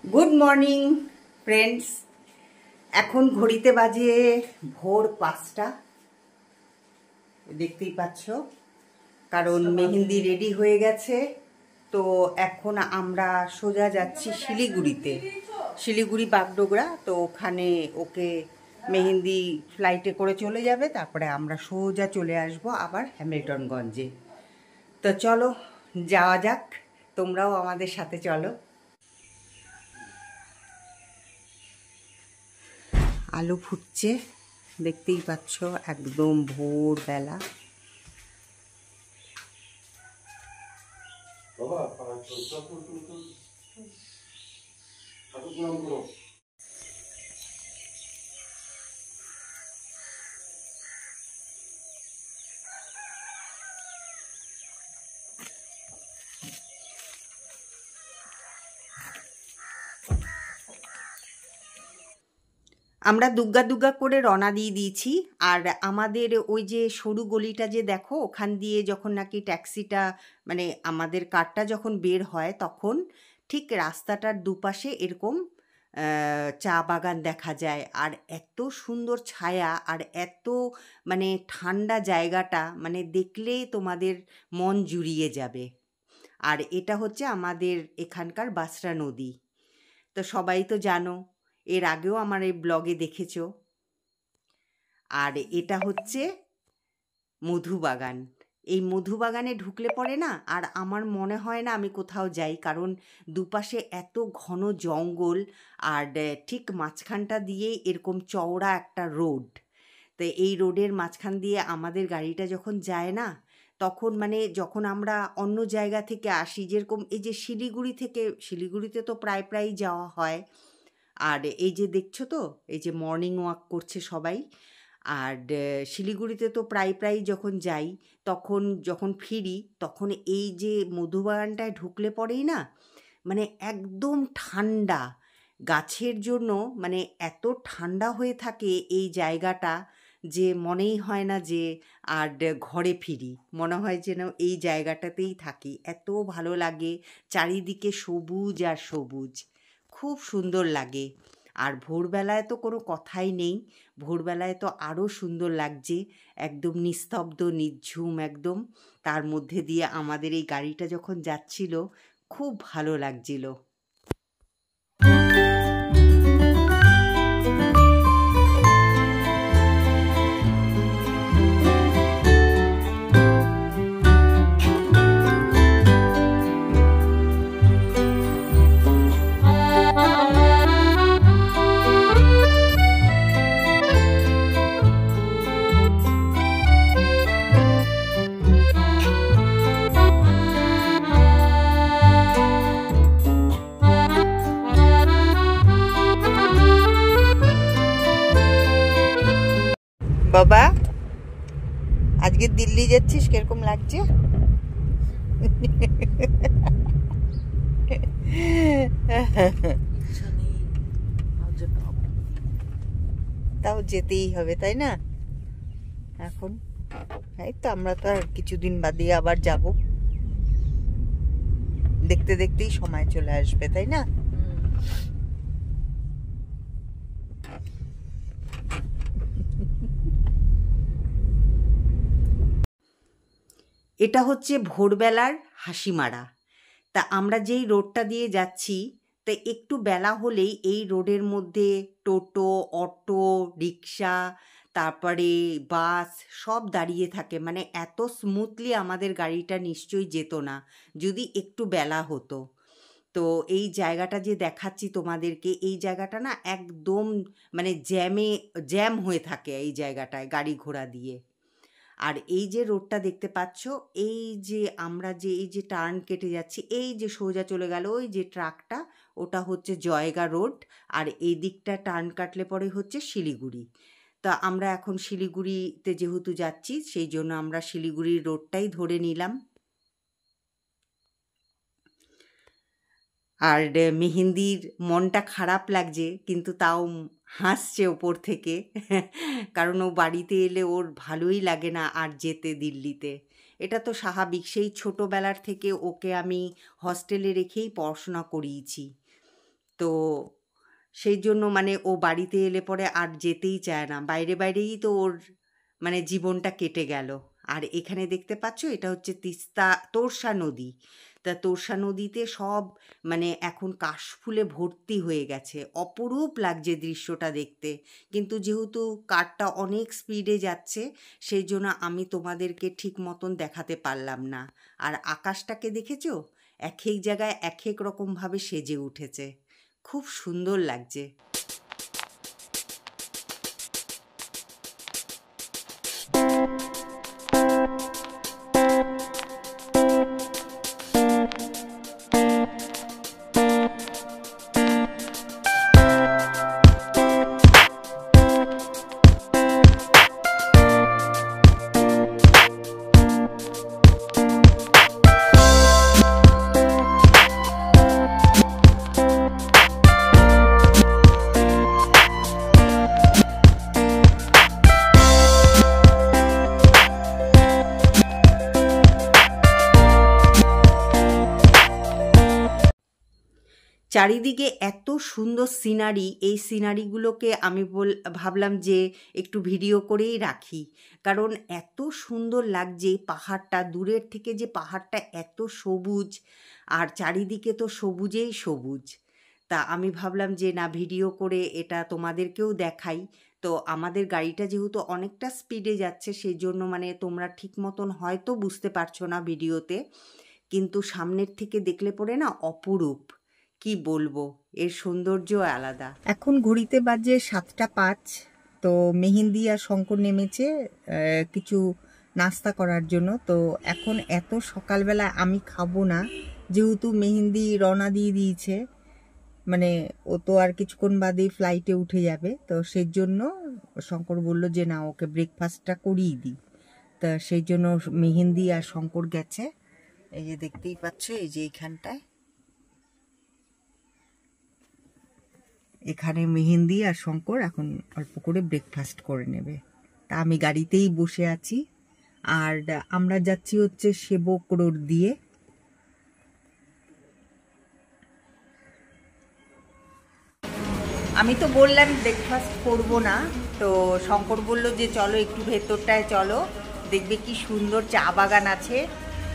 Good morning friends. এখন ঘড়িতে বাজে ভোর 5টা, দেখতেই পাচ্ছ, কারণ মেহেন্দি রেডি হয়ে গেছে। তো এখন আমরা সোজা যাচ্ছি শিলিগুড়িতে, শিলিগুড়ি বাগডোগরা। তো ওখানে ওকে মেহেন্দি ফ্লাইটে করে চলে যাবে, তারপরে আমরা সোজা চলে আসব আবার হ্যামিল্টনগঞ্জে। তো চলো যাওয়া যাক, তোমরাও আমাদের সাথে চলো। আলো ফুটছে, দেখতেই পাচ্ছ, একদম ভোরবেলা। আমরা দুগ্গা দুগ্গা করে রওনা দিয়ে দিয়েছি। আর আমাদের ওই যে সরু গলিটা যে দেখো, ওখান দিয়ে যখন নাকি ট্যাক্সিটা মানে আমাদের কারটা যখন বের হয়, তখন ঠিক রাস্তাটার দুপাশে এরকম চা বাগান দেখা যায়। আর এত সুন্দর ছায়া, আর এত মানে ঠান্ডা জায়গাটা, মানে দেখলেই তোমাদের মন জুড়িয়ে যাবে। আর এটা হচ্ছে আমাদের এখানকার বাসরা নদী। তো সবাই তো জানো, এর আগেও আমার এই ব্লগে দেখেছো। আর এটা হচ্ছে মধুবাগান। এই মধুবাগানে ঢুকলে পরে না আর আমার মনে হয় না আমি কোথাও যাই, কারণ দুপাশে এত ঘন জঙ্গল, আর ঠিক মাঝখানটা দিয়ে এরকম চওড়া একটা রোড। তো এই রোডের মাঝখান দিয়ে আমাদের গাড়িটা যখন যায় না, তখন মানে যখন আমরা অন্য জায়গা থেকে আসি, যেরকম এই যে শিলিগুড়ি থেকে, শিলিগুড়িতে তো প্রায় প্রায় যাওয়া হয়। আর এই যে দেখছো তো, এই যে মর্নিং ওয়াক করছে সবাই। আর শিলিগুড়িতে তো প্রায় প্রায় যখন যাই, তখন যখন ফিরি, তখন এই যে মধুবাগানটায় ঢুকলে পরেই না, মানে একদম ঠান্ডা। গাছের জন্য মানে এত ঠান্ডা হয়ে থাকে এই জায়গাটা, যে মনেই হয় না যে আর ঘরে ফিরি, মনে হয় যেন এই জায়গাটাতেই থাকি। এত ভালো লাগে, চারিদিকে সবুজ আর সবুজ, খুব সুন্দর লাগে। আর ভোরবেলায় তো কোনো কথাই নেই, ভোরবেলায় তো আরও সুন্দর লাগছে, একদম নিস্তব্ধ নিঝুম একদম। তার মধ্যে দিয়ে আমাদের এই গাড়িটা যখন যাচ্ছিল, খুব ভালো লাগছিল। বাবা, আজকে দিল্লি যাচ্ছিস, কিরকম লাগছে? তাও যেতেই হবে, তাই না? এখন এই তো আমরা তো আর কিছুদিন বাদে আবার যাব, দেখতে দেখতেই সময় চলে আসবে, তাই না? এটা হচ্ছে ভোরবেলার হাসিমারা। তা আমরা যেই রোডটা দিয়ে যাচ্ছি, তা একটু বেলা হলেই এই রোডের মধ্যে টোটো, অটো, রিক্সা, তারপরে বাস সব দাঁড়িয়ে থাকে। মানে এত স্মুথলি আমাদের গাড়িটা নিশ্চয়ই যেত না যদি একটু বেলা হতো। তো এই জায়গাটা যে দেখাচ্ছি তোমাদেরকে, এই জায়গাটা না একদম মানে জ্যাম হয়ে থাকে এই জায়গাটায় গাড়ি ঘোড়া দিয়ে। আর এই যে রোডটা দেখতে পাচ্ছ, এই যে আমরা যে এই যে টার্ন কেটে যাচ্ছি, এই যে সোজা চলে গেল ওই যে ট্রাকটা, ওটা হচ্ছে জয়গা রোড। আর এই দিকটা টার্ন কাটলে পরে হচ্ছে শিলিগুড়ি। তা আমরা এখন শিলিগুড়িতে যেহেতু যাচ্ছি, সেই জন্য আমরা শিলিগুড়ির রোডটাই ধরে নিলাম। আর মেহেন্দির মনটা খারাপ লাগছে, কিন্তু তাও হাসছে ওপর থেকে, কারণ ও বাড়িতে এলে ওর ভালোই লাগে না আর যেতে দিল্লিতে। এটা তো স্বাভাবিক, সেই ছোটোবেলার থেকে ওকে আমি হস্টেলে রেখেই পড়াশোনা করিয়েছি। তো সেই জন্য মানে ও বাড়িতে এলে পরে আর যেতেই চায় না, বাইরে বাইরেই তো ওর মানে জীবনটা কেটে গেল। আর এখানে দেখতে পাচ্ছ এটা হচ্ছে তিস্তা তোর্ষা নদী। তা তোর্ষা নদীতে সব মানে এখন কাশফুলে ভর্তি হয়ে গেছে, অপরূপ লাগছে দৃশ্যটা দেখতে। কিন্তু যেহেতু কারটা অনেক স্পিডে যাচ্ছে সেই জন্য আমি তোমাদেরকে ঠিক মতন দেখাতে পারলাম না। আর আকাশটাকে দেখেছো, এক এক জায়গায় এক এক রকমভাবে সেজে উঠেছে, খুব সুন্দর লাগছে। চারিদিকে এত সুন্দর সিনারি, এই সিনারিগুলোকে আমি ভাবলাম যে একটু ভিডিও করেই রাখি, কারণ এত সুন্দর লাগছে পাহাড়টা দূরের থেকে, যে পাহাড়টা এত সবুজ আর চারিদিকে তো সবুজেই সবুজ। তা আমি ভাবলাম যে না, ভিডিও করে এটা তোমাদেরকেও দেখাই। তো আমাদের গাড়িটা যেহেতু অনেকটা স্পিডে যাচ্ছে সেই জন্য মানে তোমরা ঠিক মতন হয়তো বুঝতে পারছো না ভিডিওতে, কিন্তু সামনের থেকে দেখলে পরে না অপরূপ, কি বলবো, এর সৌন্দর্য আলাদা। এখন ঘড়িতে বাজে 7:05। তো মেহেন্দি আর শঙ্কর নেমেছে কিছু নাস্তা করার জন্য। তো এখন এত সকালবেলা আমি খাবো না, যেহেতু মেহেন্দি রওনা দিয়ে দিয়েছে, মানে ও তো আর কিছুক্ষণ বাদেই ফ্লাইটে উঠে যাবে। তো সেই জন্য শঙ্কর বলল যে না, ওকে ব্রেকফাস্টটা করিয়ে দিই। তা সেই জন্য মেহেন্দি আর শঙ্কর গেছে। এই যে দেখতেই পাচ্ছ, এই যে এইখানটায়, এখানে মেহেন্দি আর শঙ্কর এখন অল্প করে ব্রেকফাস্ট করে নেবে। তা আমি গাড়িতেই বসে আছি, আর আমরা যাচ্ছি হচ্ছে সেবক রোড দিয়ে। আমি তো বললাম ব্রেকফাস্ট করব না, তো শঙ্কর বলল যে চলো একটু ভেতরটায় চলো, দেখবে কি সুন্দর চা বাগান আছে।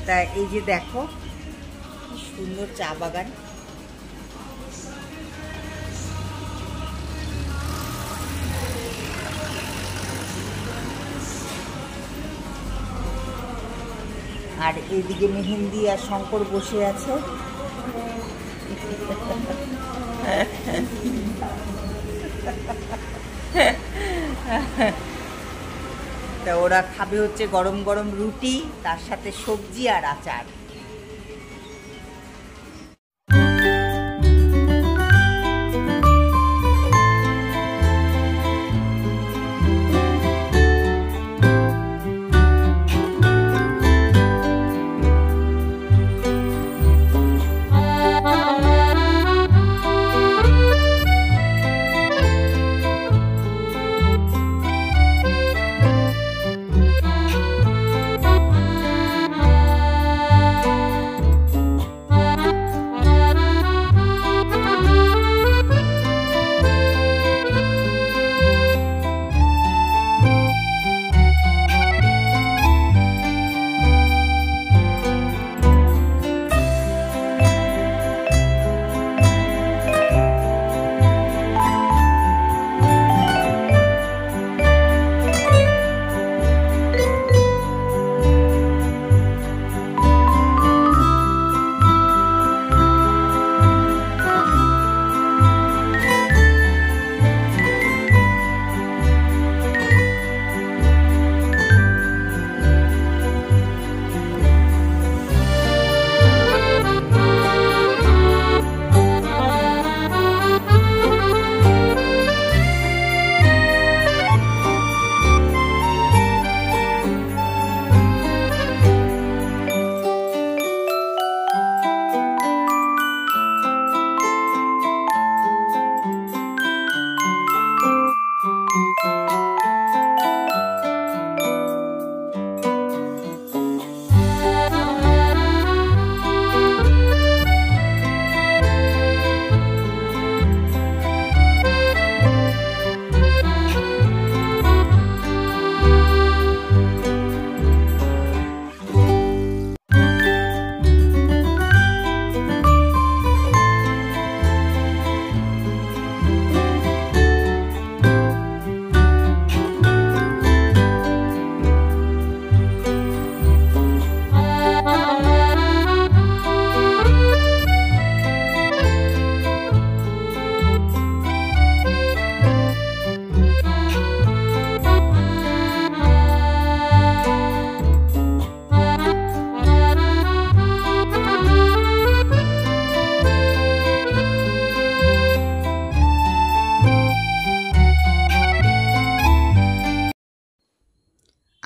তা এই যে দেখো কি সুন্দর চা বাগান। আর এইদিকে মেহেন্দি আর শঙ্কর বসে আছে। তা ওরা খাবে হচ্ছে গরম গরম রুটি, তার সাথে সবজি আর আচার।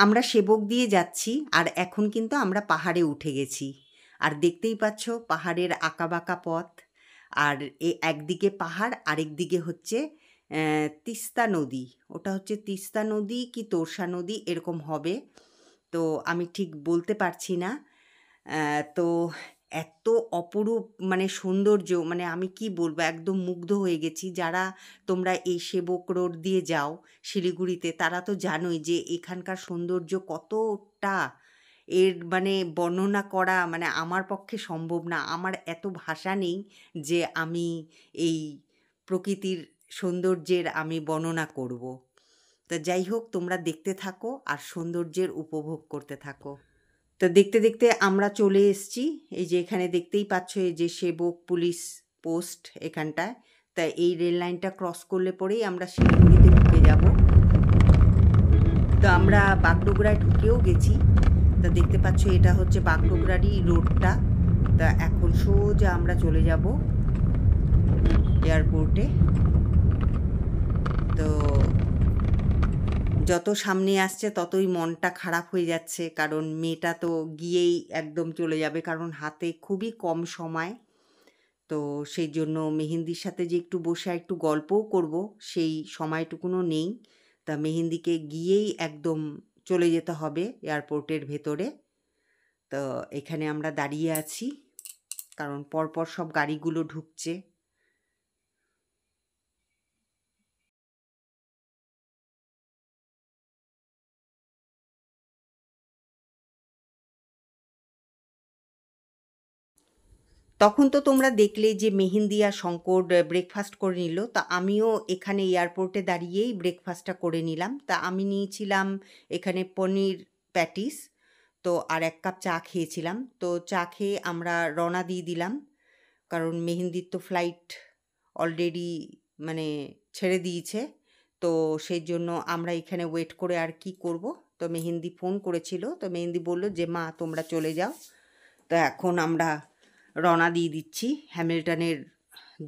আমরা সেবক দিয়ে যাচ্ছি আর এখন কিন্তু আমরা পাহাড়ে উঠে গেছি। আর দেখতেই পাচ্ছ পাহাড়ের আঁকাবাঁকা পথ। আর একদিকে পাহাড় আরেক দিকে হচ্ছে তিস্তা নদী। ওটা হচ্ছে তিস্তা নদী কি তোরসা নদী এরকম হবে, তো আমি ঠিক বলতে পারছি না। তো এত অপরূপ মানে সৌন্দর্য, মানে আমি কি বলবো, একদম মুগ্ধ হয়ে গেছি। যারা তোমরা এই সেবক রোড দিয়ে যাও শিলিগুড়িতে তারা তো জানোই যে এখানকার সৌন্দর্য কতটা, এর মানে বর্ণনা করা মানে আমার পক্ষে সম্ভব না। আমার এত ভাষা নেই যে আমি এই প্রকৃতির সৌন্দর্যের আমি বর্ণনা করব। তা যাই হোক, তোমরা দেখতে থাকো আর সৌন্দর্যের উপভোগ করতে থাকো। তো দেখতে দেখতে আমরা চলে এসেছি। এই যে এখানে দেখতেই পাচ্ছ এই যে সেবক পুলিশ পোস্ট এখানটায়। তা এই রেল লাইনটা ক্রস করলে পরেই আমরা শিলিগুড়িতে ঢুকে যাব। তো আমরা বাগডোগরায় ঢুকেও গেছি। তা দেখতে পাচ্ছ এটা হচ্ছে বাগডোগরারই রোডটা। তা এখন সোজা আমরা চলে যাব এয়ারপোর্টে। তো যত সামনে আসছে ততই মনটা খারাপ হয়ে যাচ্ছে, কারণ মেয়েটা তো গিয়েই একদম চলে যাবে, কারণ হাতে খুবই কম সময়। তো সেই জন্য মেহেন্দির সাথে যে একটু বসে একটু গল্পও করব সেই সময়টুকুনও নেই। তা মেহেন্দিকে গিয়েই একদম চলে যেতে হবে এয়ারপোর্টের ভেতরে। তো এখানে আমরা দাঁড়িয়ে আছি কারণ পরপর সব গাড়িগুলো ঢুকছে। তখন তো তোমরা দেখলে যে মেহেন্দি আর শঙ্কর ব্রেকফাস্ট করে নিল। তা আমিও এখানে এয়ারপোর্টে দাঁড়িয়েই ব্রেকফাস্টটা করে নিলাম। তা আমি নিয়েছিলাম এখানে পনির প্যাটিস, তো আর 1 কাপ চা খেয়েছিলাম। তো চা খেয়ে আমরা রওনা দিয়ে দিলাম, কারণ মেহেন্দির তো ফ্লাইট অলরেডি মানে ছেড়ে দিয়েছে। তো সেই জন্য আমরা এখানে ওয়েট করে আর কি করব। তো মেহেন্দি ফোন করেছিল, তো মেহেন্দি বলল যে মা তোমরা চলে যাও। তো এখন আমরা রওনা দিয়ে দিচ্ছি হ্যামিল্টনের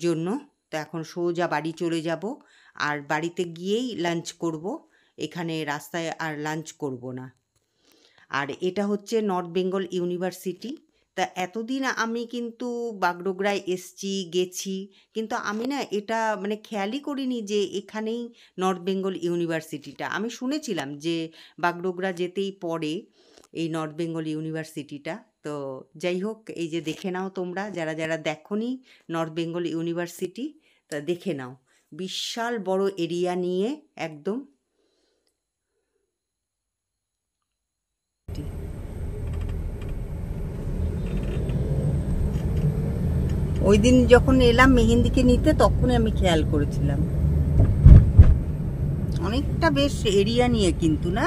জন্য। তো এখন সোজা বাড়ি চলে যাব, আর বাড়িতে গিয়েই লাঞ্চ করব। এখানে রাস্তায় আর লাঞ্চ করব না। আর এটা হচ্ছে নর্থ বেঙ্গল ইউনিভার্সিটি। তা এতদিন আমি কিন্তু বাগডোগরায় গেছি, কিন্তু আমি না এটা মানে খেয়ালই করিনি যে এখানেই নর্থ বেঙ্গল ইউনিভার্সিটিটা। আমি শুনেছিলাম যে বাগডোগরা যেতেই পড়ে এই নর্থ বেঙ্গল ইউনিভার্সিটিটা। তো যাই হোক, এই যে দেখে নাও তোমরা যারা যারা দেখোনি নর্থ বেঙ্গল ইউনিভার্সিটি, তা দেখে নাও। বিশাল বড় এরিয়া নিয়ে একদম। ওই দিন যখন এলাম মেহেন্দিকে নিতে তখনই আমি খেয়াল করেছিলাম। অনেকটা বেশ এরিয়া নিয়ে কিন্তু, না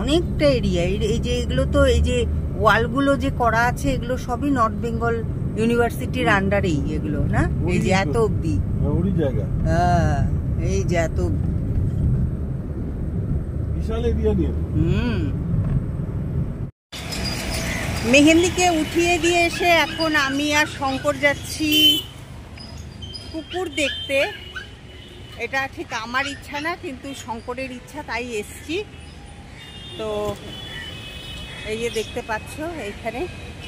অনেকটা এরিয়া। এই যে এগুলো তো এই যে ওয়ালগুলো যে করা আছে এগুলো সবই নর্থ বেঙ্গল ইউনিভার্সিটির আন্ডারেই এগুলো, না এই যে এত অব্দি জায়গা। হ্যাঁ, এই যে এত বিশাল এরিয়া নিয়ে। মেহেন্দিকে উঠিয়ে দিয়ে এসে এখন আমি আর শঙ্কর যাচ্ছি কুকুর দেখতে। এটা ঠিক আমার ইচ্ছা না, কিন্তু শঙ্করের ইচ্ছা, তাই এসছি। তো এই যে দেখতে পাচ্ছ এইখানে।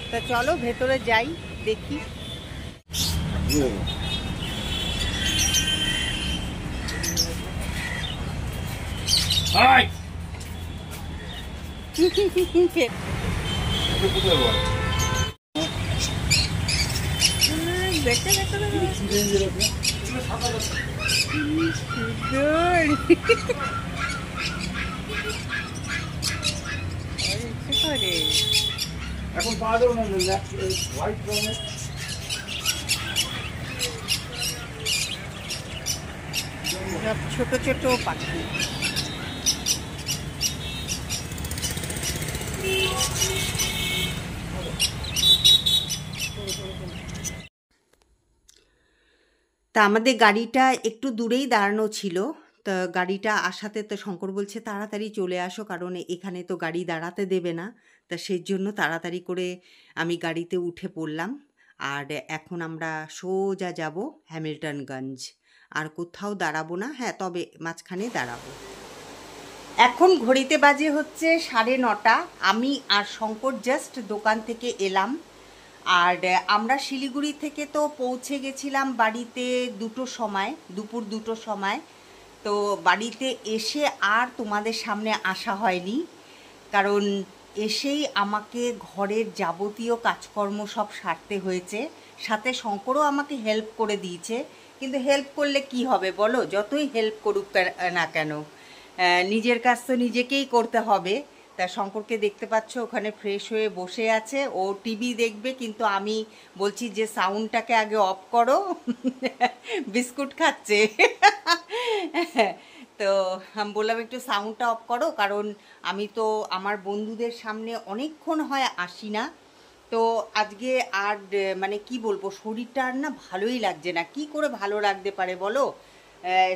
তা চলো ভেতরে যাই, দেখি। এখন পাওয়া যাবে না হোয়াইট রঙের। ছোট ছোট পাখি। তা আমাদের গাড়িটা একটু দূরেই দাঁড়ানো ছিল। তা গাড়িটা আসাতে তো শঙ্কর বলছে তাড়াতাড়ি চলে আসো, কারণ এখানে তো গাড়ি দাঁড়াতে দেবে না। তা সেই জন্য তাড়াতাড়ি করে আমি গাড়িতে উঠে পড়লাম। আর এখন আমরা সোজা যাব হ্যামিল্টনগঞ্জ। আর কোথাও দাঁড়াবো না, হ্যাঁ তবে মাঝখানে দাঁড়াবো। এখন ঘড়িতে বাজে হচ্ছে 9:30। আমি আর শঙ্কর জাস্ট দোকান থেকে এলাম। আর আমরা শিলিগুড়ি থেকে তো পৌঁছে গেছিলাম বাড়িতে 2টোর সময়, দুপুর 2টোর সময়। তো বাড়িতে এসে আর তোমাদের সামনে আসা হয়নি, কারণ এসেই আমাকে ঘরের যাবতীয় কাজকর্ম সব সারতে হয়েছে। সাথে শঙ্করও আমাকে হেল্প করে দিয়েছে, কিন্তু হেল্প করলে কি হবে বলো, যতই হেল্প করুক না কেন, নিজের কাজ তো নিজেকেই করতে হবে। তা শঙ্করকে দেখতে পাচ্ছ ওখানে ফ্রেশ হয়ে বসে আছে, ও টিভি দেখবে, কিন্তু আমি বলছি যে সাউন্ডটাকে আগে অফ করো। বিস্কুট খাচ্ছে। তো আমি বললাম একটু সাউন্ডটা অফ করো, কারণ আমি তো আমার বন্ধুদের সামনে অনেকক্ষণ হয় আসি না। তো আজকে আর মানে কি বলবো, শরীরটা আর না ভালোই লাগছে না। কি করে ভালো লাগতে পারে বলো?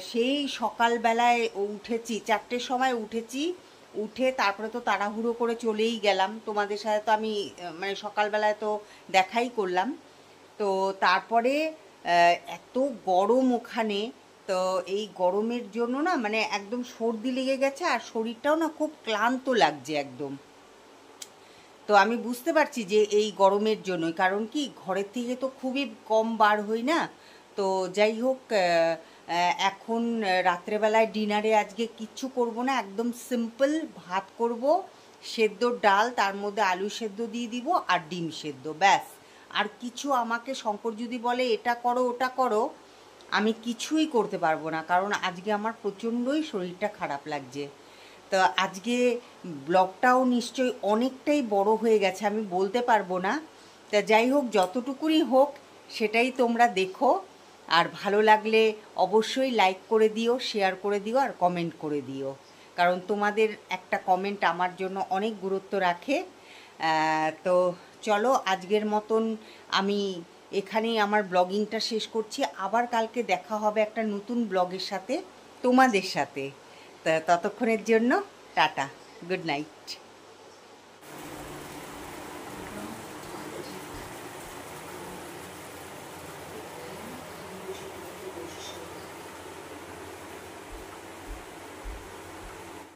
সেই সকালবেলায় উঠেছি, 4টের সময় উঠেছি, উঠে তারপরে তো তাড়াহুড়ো করে চলেই গেলাম। তোমাদের সাথে তো আমি মানে সকালবেলায় তো দেখাই করলাম। তো তারপরে এত গরম ওখানে, তো এই গরমের জন্য না মানে একদম সর্দি লেগে গেছে, আর শরীরটাও না খুব ক্লান্ত লাগছে একদম। তো আমি বুঝতে পারছি যে এই গরমের জন্যই, কারণ কি ঘরের থেকে তো খুবই কম বার হই না। তো যাই হোক, এখন রাত্রেবেলায় ডিনারে আজকে কিচ্ছু করব না, একদম সিম্পল ভাত করব, সেদ্ধ ডাল, তার মধ্যে আলু সেদ্ধ দিয়ে দিব আর ডিম সেদ্ধ, ব্যাস। আর কিছু আমাকে শঙ্কর যদি বলে এটা করো ওটা করো, আমি কিছুই করতে পারবো না, কারণ আজকে আমার প্রচণ্ডই শরীরটা খারাপ লাগছে। তো আজকে ব্লগটাও নিশ্চয়ই অনেকটাই বড় হয়ে গেছে, আমি বলতে পারবো না। তা যাই হোক, যতটুকুনি হোক সেটাই তোমরা দেখো। আর ভালো লাগলে অবশ্যই লাইক করে দিও, শেয়ার করে দিও, আর কমেন্ট করে দিও, কারণ তোমাদের একটা কমেন্ট আমার জন্য অনেক গুরুত্ব রাখে। তো চলো, আজকের মতন আমি এখানেই আমার ব্লগিংটা শেষ করছি। আবার কালকে দেখা হবে একটা নতুন ব্লগের সাথে, তোমাদের সাথে। তা ততক্ষণের জন্য টাটা, গুড নাইট।